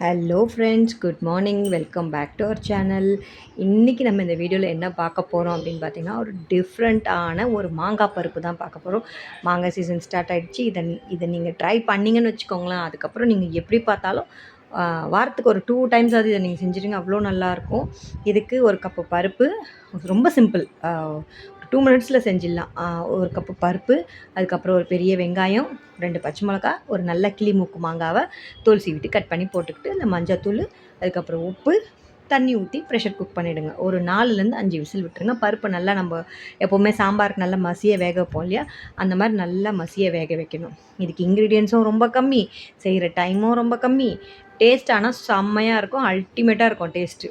Hello friends, good morning. Welcome back to our channel. இன்றைக்கி நம்ம இந்த வீடியோவில் என்ன பார்க்க போகிறோம் அப்படின்னு பார்த்தீங்கன்னா, ஒரு டிஃப்ரெண்ட்டான ஒரு மாங்காய் பருப்பு தான் பார்க்க போகிறோம். மாங்காய் சீசன் ஸ்டார்ட் ஆகிடுச்சு. இதை நீங்கள் ட்ரை பண்ணிங்கன்னு வச்சுக்கோங்களேன். அதுக்கப்புறம் நீங்கள் எப்படி பார்த்தாலும் வாரத்துக்கு ஒரு 2 டைம்ஸாவது இதை நீங்கள் செஞ்சுருங்க. அவ்வளோ நல்லாயிருக்கும். இதுக்கு ஒரு கப்பு பருப்பு, ரொம்ப சிம்பிள், 2 மினிட்ஸில் செஞ்சிடலாம். ஒரு கப்பு பருப்பு, அதுக்கப்புறம் ஒரு பெரிய வெங்காயம், 2 பச்சை மிளகா, ஒரு நல்ல கிளி மூக்கு மாங்காவை தோல் சீவிட்டு கட் பண்ணி போட்டுக்கிட்டு, இந்த மஞ்சத்தூள், அதுக்கப்புறம் உப்பு, தண்ணி ஊற்றி ப்ரெஷர் குக் பண்ணிவிடுங்க. ஒரு 4லேருந்து 5 விசில் விட்டுருங்க. பருப்பு நல்லா நம்ம எப்போவுமே சாம்பாருக்கு நல்லா மசிய வேக வைப்போம் இல்லையா, அந்த மாதிரி நல்லா மசிய வேக வைக்கணும். இதுக்கு இன்க்ரீடியன்ஸும் ரொம்ப கம்மி, செய்கிற டைமும் ரொம்ப கம்மி, டேஸ்ட் ஆனால் செம்மையாக இருக்கும், அல்டிமேட்டாக இருக்கும் டேஸ்ட்டு.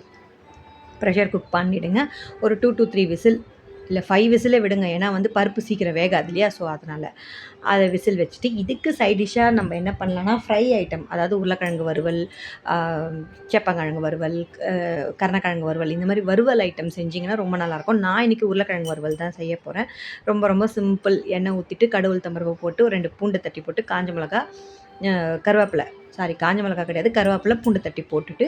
ப்ரெஷர் குக் பண்ணிவிடுங்க. ஒரு 2 to 3 விசில், இல்லை 5 விசிலே விடுங்க. ஏன்னா பருப்பு சீக்கிரம் வேகாது இல்லையா, ஸோ அதனால் அதை விசில் வச்சுட்டு, இதுக்கு சைட் டிஷ்ஷாக நம்ம என்ன பண்ணலான்னா, ஃப்ரை ஐட்டம், அதாவது உருளைக்கிழங்கு வறுவல், சேப்பங்கிழங்கு வறுவல், கருணக்கிழங்கு வறுவல், இந்த மாதிரி வறுவல் ஐட்டம் செஞ்சிங்கன்னா ரொம்ப நல்லாயிருக்கும். நான் இன்றைக்கி உருளைக்கிழங்கு வறுவல் தான் செய்ய போகிறேன். ரொம்ப ரொம்ப சிம்பிள். எண்ணெய் ஊற்றிட்டு கடுகு உளுத்தம் பருப்பு போட்டு, ஒரு 2 பூண்டு தட்டி போட்டு, காஞ்ச மிளகா, கருவேப்பிலை, காஞ்ச மிளகா கிடையாது, கருவேப்பிலை, பூண்டு தட்டி போட்டுட்டு,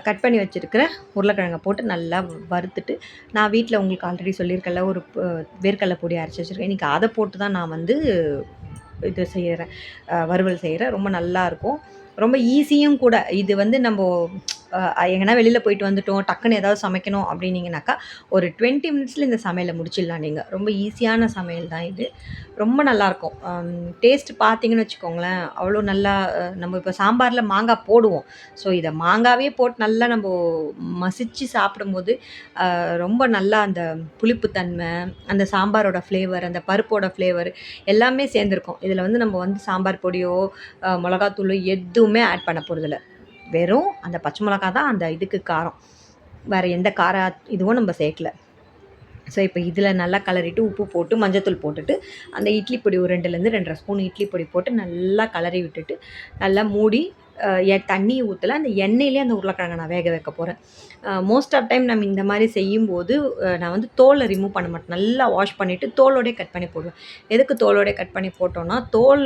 கட் பண்ணி வச்சுருக்கிற உருளைக்கிழங்கை போட்டு நல்லா வறுத்துட்டு, நான் வீட்டில் உங்களுக்கு ஆல்ரெடி சொல்லியிருக்கல, ஒரு வேர்க்கடலை பொடி அரைச்சி வச்சுருக்கேன். இன்றைக்கி அதை போட்டு தான் நான் இது செய்கிறேன், வறுவல் செய்கிறேன். ரொம்ப நல்லாயிருக்கும், ரொம்ப ஈஸியும் கூட. இது நம்ம எங்கன்னா வெளியில் போயிட்டு வந்துட்டோம், டக்குன்னு ஏதாவது சமைக்கணும் அப்படின்னீங்கனாக்கா, ஒரு 20 மினிட்ஸில் இந்த சமையலை முடிச்சிடலாம் நீங்கள். ரொம்ப ஈஸியான சமையல் தான் இது, ரொம்ப நல்லாயிருக்கும். டேஸ்ட் பார்த்தீங்கன்னு வச்சுக்கோங்களேன், அவ்வளோ நல்லா. நம்ம இப்போ சாம்பாரில் மாங்காய் போடுவோம், ஸோ இதை மாங்காவே போட்டு நல்லா நம்ம மசித்து சாப்பிடும்போது ரொம்ப நல்லா அந்த புளிப்புத்தன்மை, அந்த சாம்பாரோட ஃப்ளேவர், அந்த பருப்போட ஃப்ளேவர் எல்லாமே சேர்ந்துருக்கும். இதில் நம்ம சாம்பார் பொடியோ மிளகாத்தூளோ எதுவுமே ஆட் பண்ண போகிறதில்ல. வெறும் அந்த பச்சை மிளகா தான் அந்த இதுக்கு காரம், வேறு எந்த இதுவும் நம்ம சேர்க்கல. ஸோ இப்போ இதில் நல்லா கலரிட்டு, உப்பு போட்டு, மஞ்சத்தூள் போட்டுட்டு, அந்த இட்லி பொடி ஒரு 2லேருந்து 2.5 ஸ்பூன் இட்லி பொடி போட்டு நல்லா கலரி விட்டுட்டு, நல்லா மூடி, தண்ணி ஊற்றல, அந்த எண்ணெயிலே அந்த உருளைக்கிழங்கை நான் வேக வைக்க போகிறேன். மோஸ்ட் ஆஃப் டைம் நம்ம இந்த மாதிரி செய்யும்போது நான் தோலை ரிமூவ் பண்ண மாட்டேன். நல்லா வாஷ் பண்ணிவிட்டு தோலோடே கட் பண்ணி போடுவேன். எதுக்கு தோலோடே கட் பண்ணி போட்டோன்னா, தோல்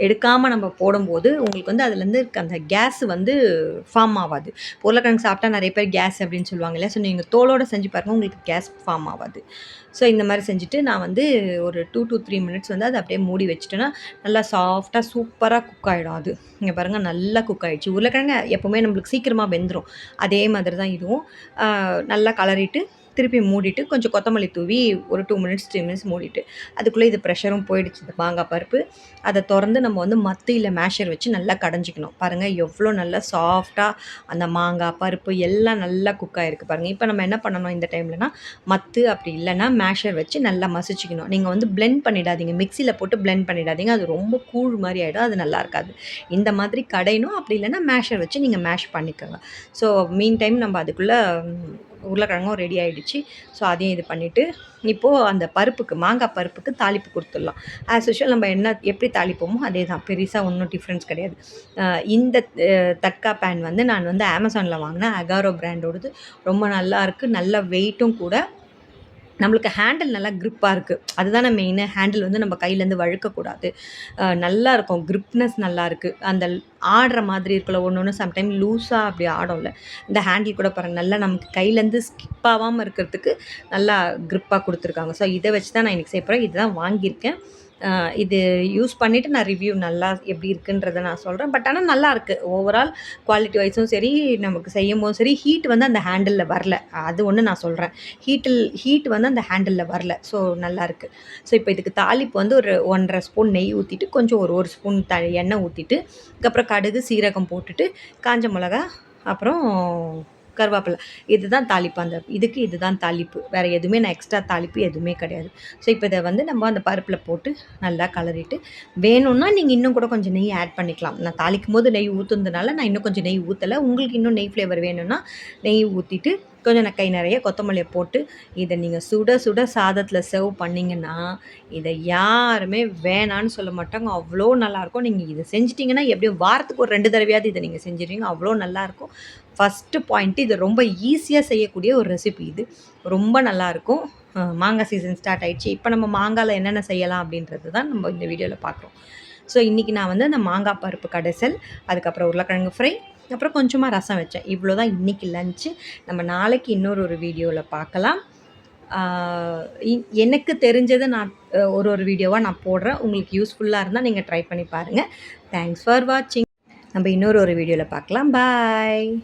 எடுக்காமல் நம்ம போடும்போது உங்களுக்கு அதுலேருந்து இருக்க அந்த கேஸ் ஃபார்ம் ஆகாது. உருளைக்கிழங்கு சாப்பிட்டா நிறைய பேர் கேஸ் அப்படின்னு சொல்லுவாங்க இல்லையா, ஸோ நீங்கள் தோலோடு செஞ்சு பாருங்கள், உங்களுக்கு கேஸ் ஃபார்ம் ஆகாது. ஸோ இந்த மாதிரி செஞ்சுட்டு நான் ஒரு 2 to 3 மினிட்ஸ் அதை அப்படியே மூடி வச்சுட்டேன்னா நல்லா சாஃப்டாக சூப்பராக குக் ஆகிடும். அது இங்கே பாருங்கள், நல்லா குக் ஆகிடுச்சு. உருளைக்கிழங்கு எப்போவுமே நம்மளுக்கு சீக்கிரமாக வெந்துடும், அதே மாதிரி தான் இதுவும். நல்லா கலரிட்டு திருப்பி மூடிட்டு, கொஞ்சம் கொத்தமல்லி தூவி ஒரு 2 மினிட்ஸ் 3 மினிட்ஸ் மூடிட்டு, அதுக்குள்ளே இது ப்ரெஷரும் போயிடுச்சு, இந்த மாங்காய் பருப்பு. அதை திறந்து நம்ம மத்தியில் மேஷர் வச்சு நல்லா கடைஞ்சிக்கணும். பாருங்கள் எவ்வளோ நல்லா சாஃப்டாக அந்த மாங்காய் பருப்பு எல்லாம் நல்லா குக் ஆகிருக்கு பாருங்கள். இப்போ நம்ம என்ன பண்ணணும் இந்த டைம்லனா, மத்து அப்படி இல்லைன்னா மேஷர் வச்சு நல்லா மசிச்சிக்கணும். நீங்கள் பிளெண்ட் பண்ணிடாதீங்க, மிக்சியில் போட்டு பிளெண்ட் பண்ணிடாதீங்க, அது ரொம்ப கூழ் மாதிரி ஆகிடும், அது நல்லா இருக்காது. இந்த மாதிரி கடையணும், அப்படி இல்லைன்னா மேஷர் வச்சு நீங்கள் மேஷ் பண்ணிக்கோங்க. ஸோ மீன் டைம் நம்ம அதுக்குள்ளே உருளைக்கிழங்கும் ரெடி ஆகிடுச்சு. ஸோ அதையும் இது பண்ணிவிட்டு, இப்போது அந்த பருப்புக்கு, மாங்காய் பருப்புக்கு தாளிப்பு கொடுத்துடலாம். ஆஸ் யூஷுவல் நம்ம எப்படி தாளிப்போமோ அதே தான், பெருசாக ஒன்றும் டிஃப்ரென்ஸ் கிடையாது. இந்த தட்கா பேன் நான் அமேசானில் வாங்கினேன், அகாரோ பிராண்டோடது. ரொம்ப நல்லாயிருக்கு, நல்ல வெயிட்டும் கூட. நம்மளுக்கு ஹேண்டில் நல்லா க்ரிப்பாக இருக்குது, அதுதானே மெயினு. ஹேண்டில் நம்ம கையிலேருந்து வழுக்கக்கூடாது, நல்லாயிருக்கும், க்ரிப்னஸ் நல்லாயிருக்கு. அந்த ஆடுற மாதிரி இருக்குல்ல, ஒன்று சம்டைம் லூஸாக அப்படி ஆடும்ல, இந்த ஹேண்டில் கூட பாருங்கள், நல்லா நமக்கு கையிலேருந்து ஸ்கிப் ஆகாமல் இருக்கிறதுக்கு நல்லா க்ரிப்பாக கொடுத்துருக்காங்க. ஸோ இதை வச்சு தான் நான் இன்றைக்கி செய்ய போகிறேன். இதுதான் வாங்கியிருக்கேன். இது யூஸ் பண்ணிவிட்டு நான் ரிவ்யூ நல்லா எப்படி இருக்குன்றதை நான் சொல்கிறேன். பட் ஆனால் நல்லாயிருக்கு, ஓவரால் குவாலிட்டி வைஸும் சரி, நமக்கு செய்யும் போதும் சரி. ஹீட் அந்த ஹேண்டிலில் வரல, அது ஒன்று நான் சொல்கிறேன். ஹீட் அந்த ஹேண்டிலில் வரல, ஸோ நல்லாயிருக்கு. ஸோ இப்போ இதுக்கு தாளிப்பு ஒரு 1.5 ஸ்பூன் நெய் ஊற்றிட்டு, கொஞ்சம் ஒரு ஸ்பூன் எண்ணெய் ஊற்றிட்டு, அதுக்கப்புறம் கடுகு சீரகம் போட்டுட்டு, காஞ்ச மிளகா, அப்புறம் கருவேப்பிலை, இதுதான் தாளிப்பு. இதுக்கு இதுதான் தாளிப்பு, வேறு எதுவுமே நான் எக்ஸ்ட்ரா தாளிப்பு எதுவுமே கிடையாது. ஸோ இப்போ இதை நம்ம அந்த பருப்பில் போட்டு நல்லா கலரிட்டு, வேணும்னா நீங்கள் இன்னும் கூட கொஞ்சம் நெய் ஆட் பண்ணிக்கலாம். நான் தாளிக்கும் போது நெய் ஊற்றுனதுனால நான் இன்னும் கொஞ்சம் நெய் ஊற்றலை. உங்களுக்கு இன்னும் நெய் ஃப்ளேவர் வேணும்னா நெய் ஊற்றிட்டு, கொஞ்சம் கை நிறைய கொத்தமல்லியை போட்டு, இதை நீங்கள் சுட சுட சாதத்தில் சர்வ் பண்ணிங்கன்னா, இதை யாருமே வேணான்னு சொல்ல மாட்டாங்க, அவ்வளோ நல்லாயிருக்கும். நீங்கள் இதை செஞ்சிட்டிங்கன்னா எப்படியும் வாரத்துக்கு ஒரு 2 தடவையாவது இதை நீங்கள் செஞ்சிடுவீங்க, அவ்வளோ நல்லாயிருக்கும். ஃபஸ்ட்டு பாயிண்ட்டு, இது ரொம்ப ஈஸியாக செய்யக்கூடிய ஒரு ரெசிபி. இது ரொம்ப நல்லாயிருக்கும். மாங்காய் சீசன் ஸ்டார்ட் ஆகிடுச்சு. இப்போ நம்ம மாங்காயில் என்னென்ன செய்யலாம் அப்படின்றது தான் நம்ம இந்த வீடியோவில் பார்க்குறோம். ஸோ இன்றைக்கி நான் அந்த மாங்காய் பருப்பு கடைசல், அதுக்கப்புறம் உருளைக்கிழங்கு ஃப்ரை, அப்புறம் கொஞ்சமாக ரசம் வச்சேன். இவ்வளோ தான் இன்றைக்கி லன்ச்சு. நம்ம நாளைக்கு இன்னொரு வீடியோவில் பார்க்கலாம். ஆ, எனக்கு தெரிஞ்சதை நான் ஒரு வீடியோவா நான் போடுறேன். உங்களுக்கு யூஸ்ஃபுல்லா இருந்தா நீங்க ட்ரை பண்ணி பாருங்க. தேங்க்ஸ் ஃபார் வாட்சிங். நம்ம இன்னொரு வீடியோல பார்க்கலாம். பாய்.